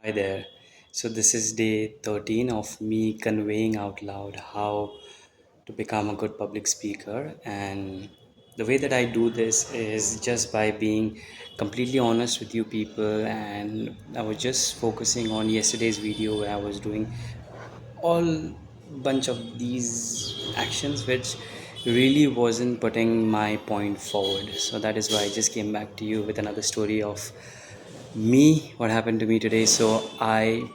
Hi there. So, this is day 13 of me conveying out loud how to become a good public speaker. And the way that I do this is just by being completely honest with you people. And I was just focusing on yesterday's video where I was doing all bunch of these actions which really wasn't putting my point forward. So, that is why I just came back to you with another story of me, what happened to me today. So, I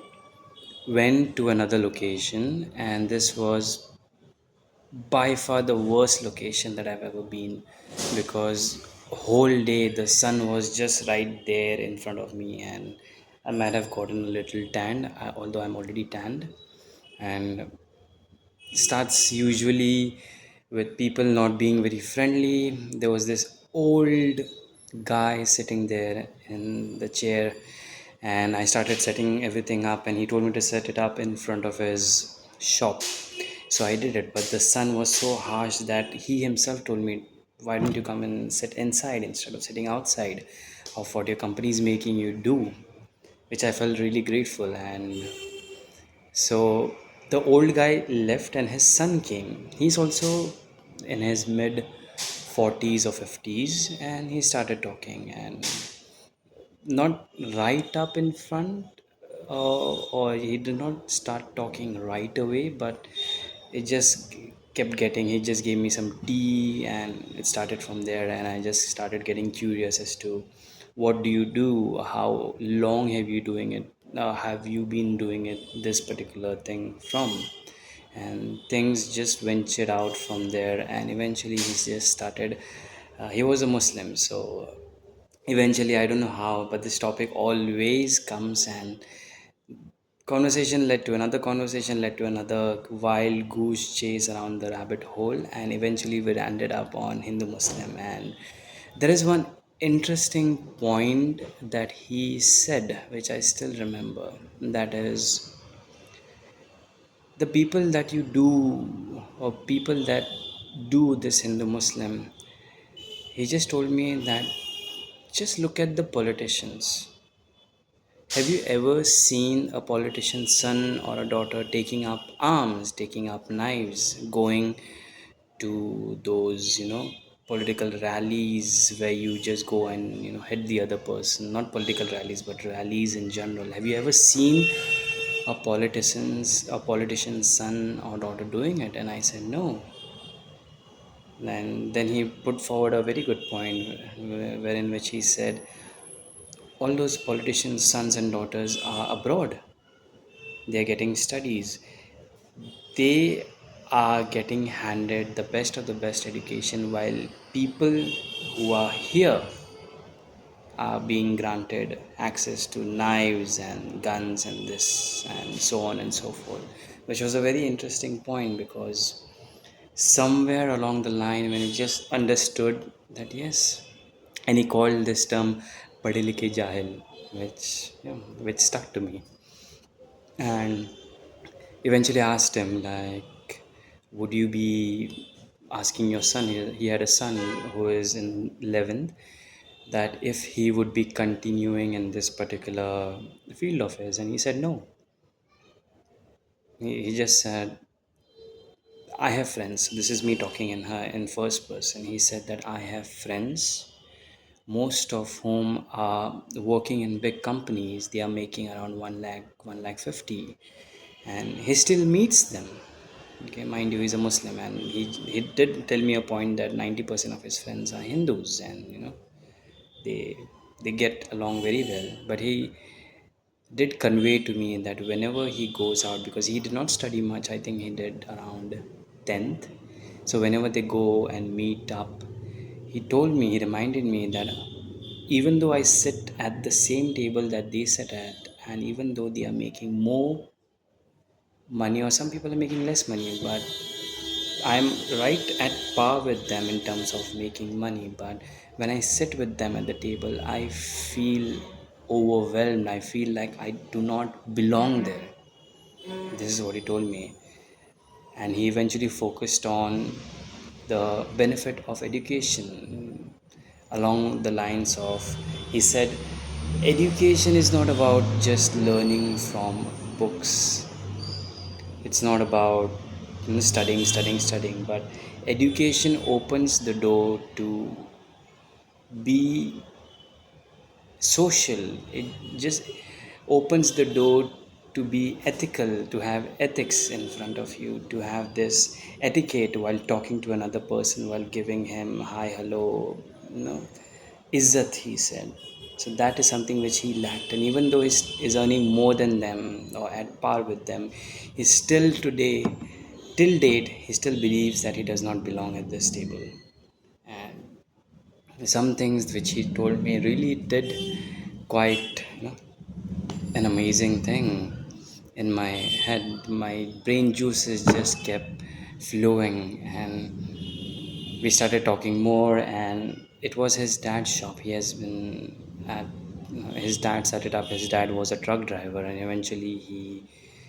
went to another location, and this was by far the worst location that I've ever been, because whole day the sun was just right there in front of me, and I might have gotten a little tanned, although I'm already tanned. And starts usually with people not being very friendly. There was this old guy sitting there in the chair, and I started setting everything up, and he told me to set it up in front of his shop. So I did it, but the sun was so harsh that he himself told me, why don't you come and sit inside instead of sitting outside of what your company is making you do, which I felt really grateful. And so the old guy left and his son came. He's also in his mid 40s or 50s, and he started talking, and not right up in front, or he did not start talking right away, but it just kept getting, he just gave me some tea and it started from there. And I just started getting curious as to what do you do, how long have you doing it, have you been doing it, this particular thing from. And things just ventured out from there, and eventually he just started, he was a Muslim. So eventually, I don't know how, but this topic always comes, and conversation led to another conversation, led to another wild goose chase around the rabbit hole, and eventually we ended up on Hindu Muslim. And there is one interesting point that he said, which I still remember, that is, the people that you do, or people that do this Hindu Muslim, he just told me that just look at the politicians. Have you ever seen a politician's son or a daughter taking up arms, taking up knives, going to those, political rallies where you just go and, hit the other person? Not political rallies, but rallies in general. Have you ever seen a politician's son or daughter doing it? And I said, no. And then he put forward a very good point, wherein which he said, all those politicians' sons and daughters are abroad. They are getting studies. They are getting handed the best of the best education, while people who are here are being granted access to knives and guns and this and so on and so forth, which was a very interesting point, because somewhere along the line when he just understood that, yes, and he called this term "pade likhe jahil," which stuck to me. And eventually asked him, like, would you be asking your son, he had a son who is in 11th, that if he would be continuing in this particular field of his. And he said no. He just said, I have friends. This is me talking in first person. He said that I have friends, most of whom are working in big companies. They are making around 1 lakh, 1 lakh 50, and he still meets them. Okay, mind you, he's a Muslim, and he did tell me a point that 90% of his friends are Hindus, and they they get along very well. But he did convey to me that whenever he goes out, because he did not study much, I think he did around 10th. So whenever they go and meet up, he reminded me that even though I sit at the same table that they sit at, and even though they are making more money, or some people are making less money, but I'm right at par with them in terms of making money. But when I sit with them at the table, I feel overwhelmed. I feel like I do not belong there. This is what he told me. And he eventually focused on the benefit of education along the lines of, he said, Education is not about just learning from books. It's not about studying, but education opens the door to be social. It just opens the door to be ethical, to have ethics in front of you, to have this etiquette while talking to another person, while giving him hi, hello, you know, izzat, he said. So that is something which he lacked, and even though he's earning more than them or at par with them, he still today, till date, he still believes that he does not belong at this table. And some things which he told me really did quite, an amazing thing in my head. My brain juices just kept flowing, and we started talking more. And it was his dad's shop. He has been at, his dad set it up. His dad was a truck driver, and eventually he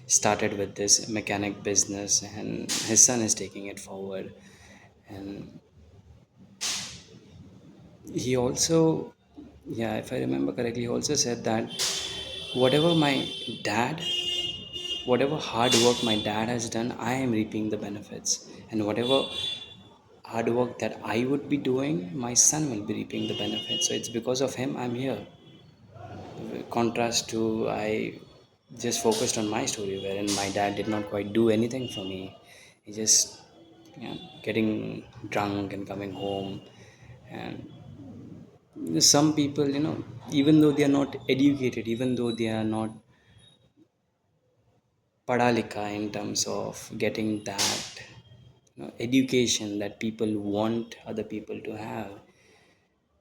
started with this mechanic business, and his son is taking it forward. And he also, yeah, if I remember correctly, he also said that whatever my dad whatever hard work my dad has done, I am reaping the benefits. And whatever hard work that I would be doing, my son will be reaping the benefits. So it's because of him I'm here. Contrast to, I just focused on my story, wherein my dad did not quite do anything for me. He just, getting drunk and coming home. And some people, even though they are not educated, even though they are not padalika in terms of getting that, education that people want other people to have,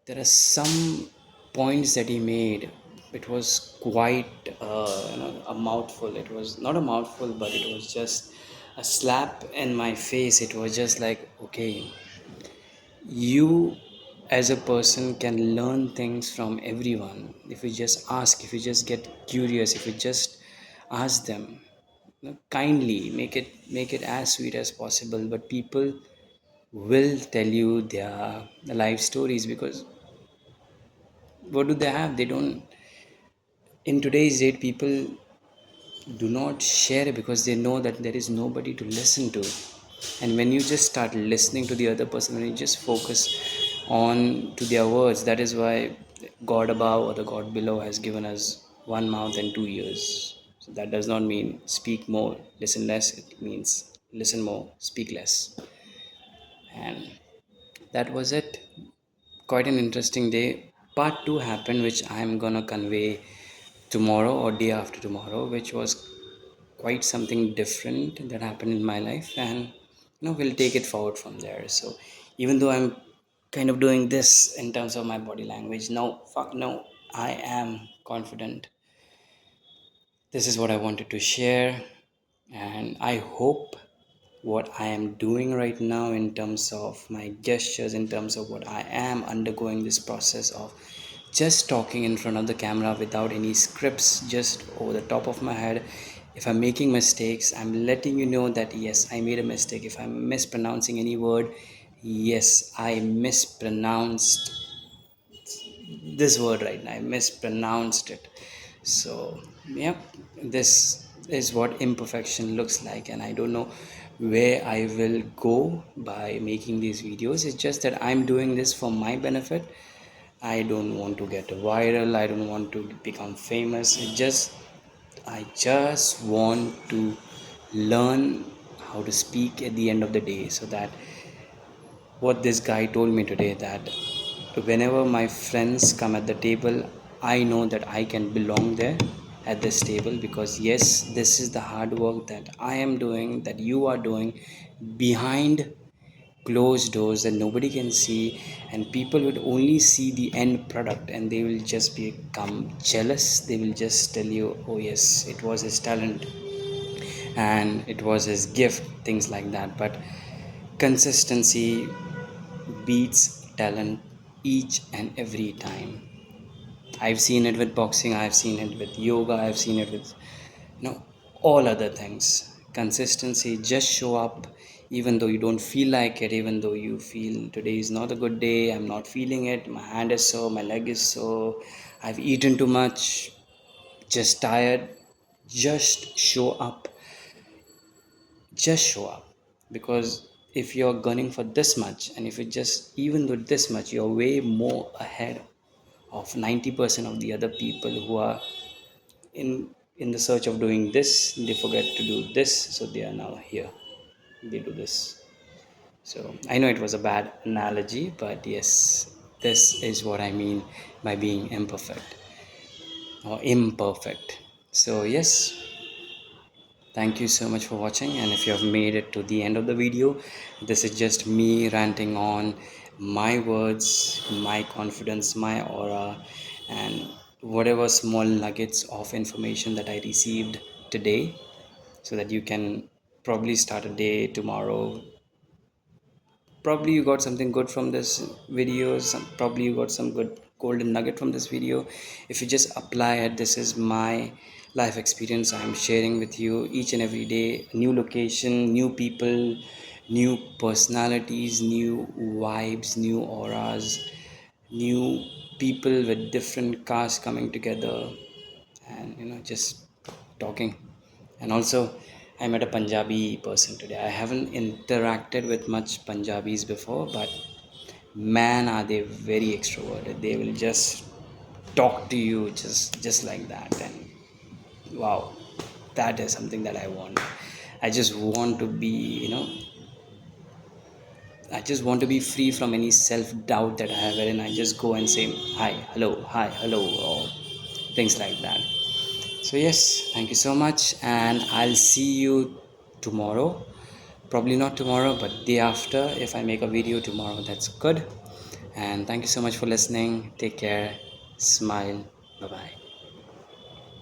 there are some points that he made. It was quite, a mouthful. It was not a mouthful, but it was just a slap in my face. It was just like, okay, you as a person can learn things from everyone if you just ask, if you just get curious, if you just ask them, kindly make it as sweet as possible. But people will tell you their life stories, because what do they have? They don't. In today's date, people do not share because they know that there is nobody to listen to. And when you just start listening to the other person, when you just focus on to their words, that is why God above or the God below has given us one mouth and two ears. So that does not mean speak more, listen less. It means listen more, speak less. And that was it. Quite an interesting day. Part 2 happened, which I'm gonna convey tomorrow or day after tomorrow, which was quite something different that happened in my life. And we'll take it forward from there. So even though I'm kind of doing this in terms of my body language, no, fuck no, I am confident. This is what I wanted to share, and I hope what I am doing right now in terms of my gestures, in terms of what I am undergoing this process of just talking in front of the camera without any scripts, just over the top of my head. If I'm making mistakes, I'm letting you know that yes, I made a mistake. If I'm mispronouncing any word, yes, I mispronounced this word right now. I mispronounced it. So, yep, this is what imperfection looks like, and I don't know where I will go by making these videos. It's just that I'm doing this for my benefit. I don't want to get viral, I don't want to become famous. I just want to learn how to speak at the end of the day, so that what this guy told me today, that whenever my friends come at the table, I know that I can belong there at this table, because yes, this is the hard work that I am doing, that you are doing behind closed doors that nobody can see. And people would only see the end product, and they will just become jealous. They will just tell you, oh yes, it was his talent and it was his gift, things like that. But consistency beats talent each and every time. I've seen it with boxing, I've seen it with yoga, I've seen it with, all other things. Consistency, just show up even though you don't feel like it, even though you feel today is not a good day, I'm not feeling it, my hand is sore, my leg is sore, I've eaten too much, just tired. Just show up. Just show up. Because if you're gunning for this much, and if you just even with this much, you're way more ahead of 90% of the other people who are in the search of doing this. They forget to do this, so they are now here. They do this. So I know it was a bad analogy, but yes, this is what I mean by being imperfect or imperfect. So yes, thank you so much for watching, and if you have made it to the end of the video, this is just me ranting on my words, my confidence, my aura, and whatever small nuggets of information that I received today, so that you can probably start a day tomorrow. Probably you got something good from this video, probably you got some good golden nugget from this video. If you just apply it, this is my life experience I'm sharing with you each and every day. New location, new people, new personalities, new vibes, new auras, new people with different casts coming together, and just talking. And also, I met a Punjabi person today. I haven't interacted with much Punjabis before, but man, are they very extroverted. They will just talk to you just like that. And wow, that is something that I want. I just want to be, I just want to be free from any self doubt that I have, and I just go and say hi, hello, or things like that. So yes, thank you so much, and I'll see you tomorrow. Probably not tomorrow, but day after. If I make a video tomorrow, that's good. And thank you so much for listening. Take care. Smile. Bye bye.